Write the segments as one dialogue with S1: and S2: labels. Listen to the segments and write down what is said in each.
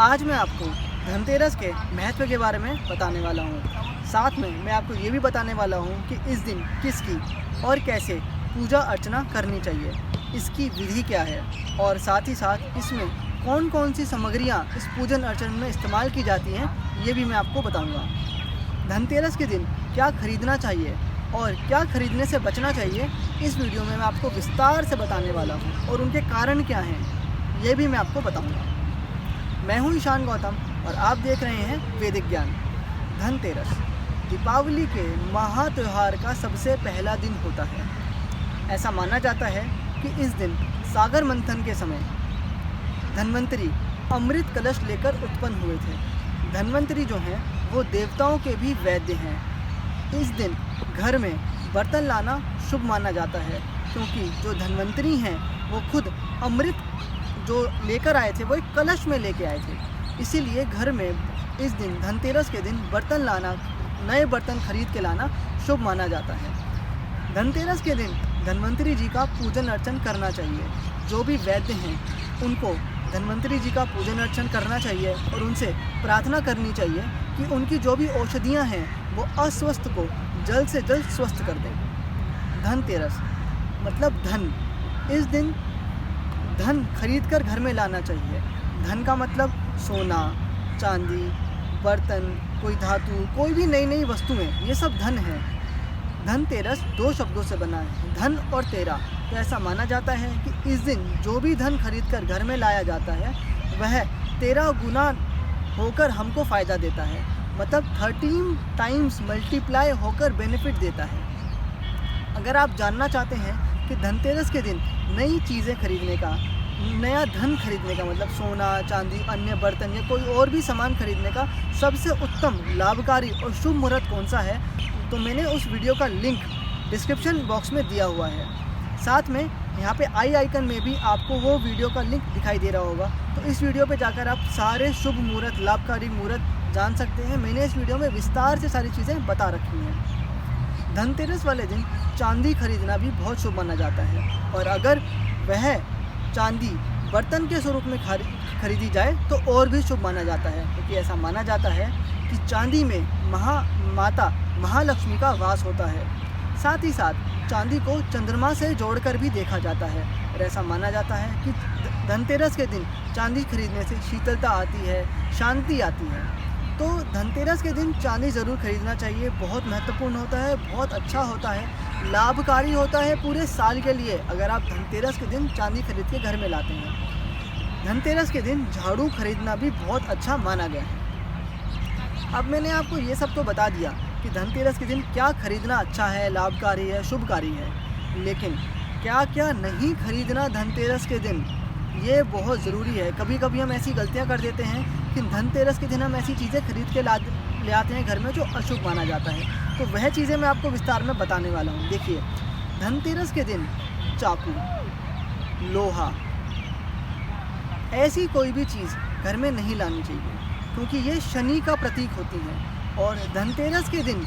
S1: आज मैं आपको धनतेरस के महत्व के बारे में बताने वाला हूँ। साथ में मैं आपको ये भी बताने वाला हूँ कि इस दिन किसकी और कैसे पूजा अर्चना करनी चाहिए, इसकी विधि क्या है और साथ ही साथ इसमें कौन कौन सी सामग्रियाँ इस पूजन अर्चन में इस्तेमाल की जाती हैं, ये भी मैं आपको बताऊँगा। धनतेरस के दिन क्या खरीदना चाहिए और क्या खरीदने से बचना चाहिए, इस वीडियो में मैं आपको विस्तार से बताने वाला हूँ और उनके कारण क्या हैं, ये भी मैं आपको बताऊँगा। मैं हूँ ईशान गौतम और आप देख रहे हैं वैदिक ज्ञान। धनतेरस दीपावली के महा त्यौहार का सबसे पहला दिन होता है। ऐसा माना जाता है कि इस दिन सागर मंथन के समय धन्वंतरी अमृत कलश लेकर उत्पन्न हुए थे। धन्वंतरी जो हैं वो देवताओं के भी वैद्य हैं। इस दिन घर में बर्तन लाना शुभ माना जाता है, क्योंकि जो धन्वंतरी हैं वो खुद अमृत जो लेकर आए थे वो एक कलश में लेके आए थे। इसीलिए घर में इस दिन धनतेरस के दिन बर्तन लाना, नए बर्तन खरीद के लाना शुभ माना जाता है। धनतेरस के दिन धन्वंतरी जी का पूजन अर्चन करना चाहिए। जो भी वैद्य हैं उनको धन्वंतरी जी का पूजन अर्चन करना चाहिए और उनसे प्रार्थना करनी चाहिए कि उनकी जो भी औषधियाँ हैं वो अस्वस्थ को जल्द से जल्द स्वस्थ कर दें। धनतेरस मतलब धन। इस दिन धन खरीद कर घर में लाना चाहिए। धन का मतलब सोना, चांदी, बर्तन, कोई धातु, कोई भी नई नई वस्तुएं, ये सब धन है। धनतेरस दो शब्दों से बना है, धन और तेरा। तो ऐसा माना जाता है कि इस दिन जो भी धन खरीद कर घर में लाया जाता है वह 13 गुना होकर हमको फ़ायदा देता है, मतलब 13 टाइम्स मल्टीप्लाई होकर बेनिफिट देता है। अगर आप जानना चाहते हैं कि धनतेरस के दिन नई चीज़ें खरीदने का, नया धन खरीदने का मतलब सोना, चांदी, अन्य बर्तन या कोई और भी सामान खरीदने का सबसे उत्तम, लाभकारी और शुभ मुहूर्त कौन सा है, तो मैंने उस वीडियो का लिंक डिस्क्रिप्शन बॉक्स में दिया हुआ है। साथ में यहाँ पे आई आइकन में भी आपको वो वीडियो का लिंक दिखाई दे रहा होगा। तो इस वीडियो पे जाकर आप सारे शुभ मुहूर्त, लाभकारी मुहूर्त जान सकते हैं। मैंने इस वीडियो में विस्तार से सारी चीज़ें बता रखी हैं। धनतेरस वाले दिन चांदी खरीदना भी बहुत शुभ माना जाता है, और अगर वह चांदी बर्तन के स्वरूप में खरीदी जाए तो और भी शुभ माना जाता है, क्योंकि ऐसा माना जाता है कि चांदी में माता महालक्ष्मी का वास होता है। साथ ही साथ चांदी को चंद्रमा से जोड़कर भी देखा जाता है, और ऐसा माना जाता है कि धनतेरस के दिन चांदी खरीदने से शीतलता आती है, शांति आती है। तो धनतेरस के दिन चांदी ज़रूर खरीदना चाहिए। बहुत महत्वपूर्ण होता है, बहुत अच्छा होता है, लाभकारी होता है पूरे साल के लिए अगर आप धनतेरस के दिन चांदी खरीद के घर में लाते हैं। धनतेरस के दिन झाड़ू खरीदना भी बहुत अच्छा माना गया है। अब मैंने आपको ये सब तो बता दिया कि धनतेरस के दिन क्या खरीदना अच्छा है, लाभकारी है, शुभकारी है, लेकिन क्या क्या नहीं खरीदना धनतेरस के दिन, ये बहुत ज़रूरी है। कभी कभी हम ऐसी गलतियां कर देते हैं कि धनतेरस के दिन हम ऐसी चीज़ें खरीद के ले आते हैं घर में जो अशुभ माना जाता है। तो वह चीज़ें मैं आपको विस्तार में बताने वाला हूँ। देखिए, धनतेरस के दिन चाकू, लोहा, ऐसी कोई भी चीज़ घर में नहीं लानी चाहिए, क्योंकि ये शनि का प्रतीक होती है, और धनतेरस के दिन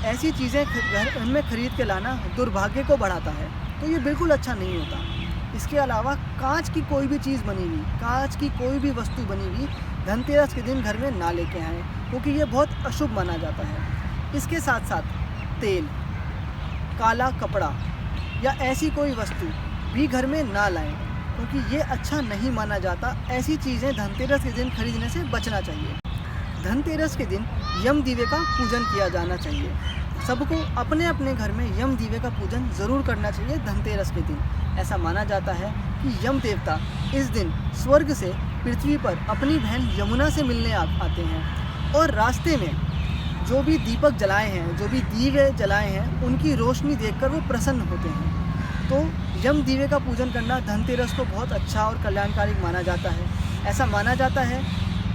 S1: ऐसी चीज़ें घर में खरीद के लाना दुर्भाग्य को बढ़ाता है, तो ये बिल्कुल अच्छा नहीं होता। इसके अलावा कांच की कोई भी चीज़ बनी हुई, कांच की कोई भी वस्तु बनी हुई धनतेरस के दिन घर में ना लेके आएँ, क्योंकि ये बहुत अशुभ माना जाता है। इसके साथ साथ तेल, काला कपड़ा या ऐसी कोई वस्तु भी घर में ना लाएं, क्योंकि ये अच्छा नहीं माना जाता। ऐसी चीज़ें धनतेरस के दिन खरीदने से बचना चाहिए। धनतेरस के दिन यम दीवे का पूजन किया जाना चाहिए। सबको अपने अपने घर में यम दीवे का पूजन ज़रूर करना चाहिए धनतेरस के दिन। ऐसा माना जाता है कि यम देवता इस दिन स्वर्ग से पृथ्वी पर अपनी बहन यमुना से मिलने आते हैं, और रास्ते में जो भी दीपक जलाए हैं, जो भी दीवे जलाए हैं, उनकी रोशनी देखकर वो प्रसन्न होते हैं। तो यम दीवे का पूजन करना धनतेरस को बहुत अच्छा और कल्याणकारी माना जाता है। ऐसा माना जाता है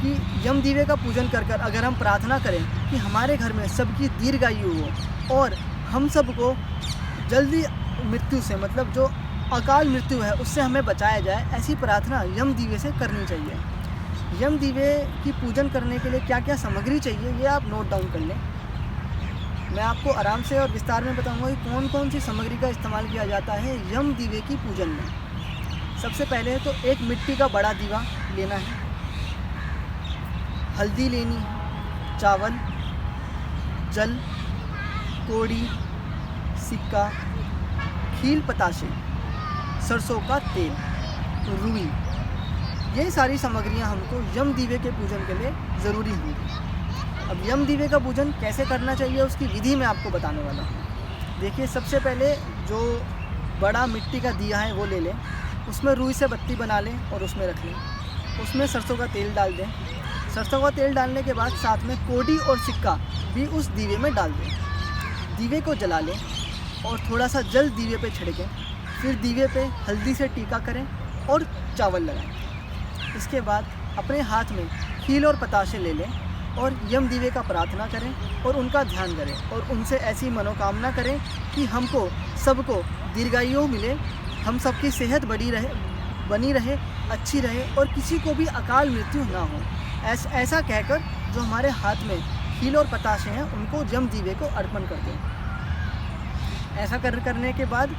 S1: कि यम दीवे का पूजन कर कर अगर हम प्रार्थना करें कि हमारे घर में सबकी दीर्घायु हो और हम सबको जल्दी मृत्यु से, मतलब जो अकाल मृत्यु है, उससे हमें बचाया जाए, ऐसी प्रार्थना यम दीवे से करनी चाहिए। यम दीवे की पूजन करने के लिए क्या क्या सामग्री चाहिए, ये आप नोट डाउन कर लें। मैं आपको आराम से और विस्तार में बताऊंगा कि कौन कौन सी सामग्री का इस्तेमाल किया जाता है यम दीवे की पूजन में। सबसे पहले तो एक मिट्टी का बड़ा दीवा लेना है, हल्दी लेनी है, चावल, जल, कोड़ी, सिक्का, खील पताशे, सरसों का तेल, रुई, ये सारी सामग्रियां हमको यम दीवे के पूजन के लिए ज़रूरी होंगी। अब यम दीवे का पूजन कैसे करना चाहिए उसकी विधि मैं आपको बताने वाला हूँ। देखिए, सबसे पहले जो बड़ा मिट्टी का दिया है वो ले लें, उसमें रुई से बत्ती बना लें और उसमें रख लें। उसमें सरसों का तेल डाल दें। सरसों का तेल डालने के बाद साथ में कोड़ी और सिक्का भी उस दीवे में डाल दें। दीवे को जला लें और थोड़ा सा जल दीवे पे छिड़कें। फिर दीवे पे हल्दी से टीका करें और चावल लगाएं। इसके बाद अपने हाथ में खील और पताशे ले लें और यम दीवे का प्रार्थना करें और उनका ध्यान करें और उनसे ऐसी मनोकामना करें कि हमको सबको दीर्घायु मिले, हम सबकी सेहत बनी रहे, अच्छी रहे और किसी को भी अकाल मृत्यु ना हो। ऐसा कहकर जो हमारे हाथ में खील और पताशे हैं उनको यम दीवे को अर्पण कर दें। ऐसा करने के बाद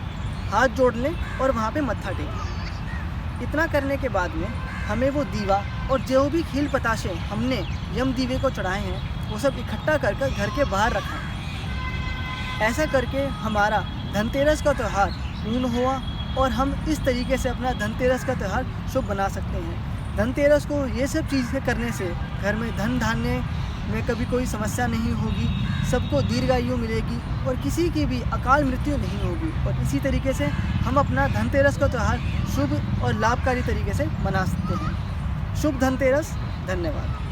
S1: हाथ जोड़ लें और वहाँ पे मत्था टेकें। इतना करने के बाद में हमें वो दीवा और जो भी खील पताशे हमने यम दीवे को चढ़ाए हैं वो सब इकट्ठा कर घर के बाहर रखें। ऐसा करके हमारा धनतेरस का त्यौहार पूर्ण हुआ और हम इस तरीके से अपना धनतेरस का त्यौहार शुभ बना सकते हैं। धनतेरस को ये सब चीज़ें करने से घर में धन धान्य में कभी कोई समस्या नहीं होगी, सबको दीर्घायु मिलेगी और किसी की भी अकाल मृत्यु नहीं होगी। और इसी तरीके से हम अपना धनतेरस का त्यौहार शुभ और लाभकारी तरीके से मना सकते हैं। शुभ धनतेरस। धन्यवाद।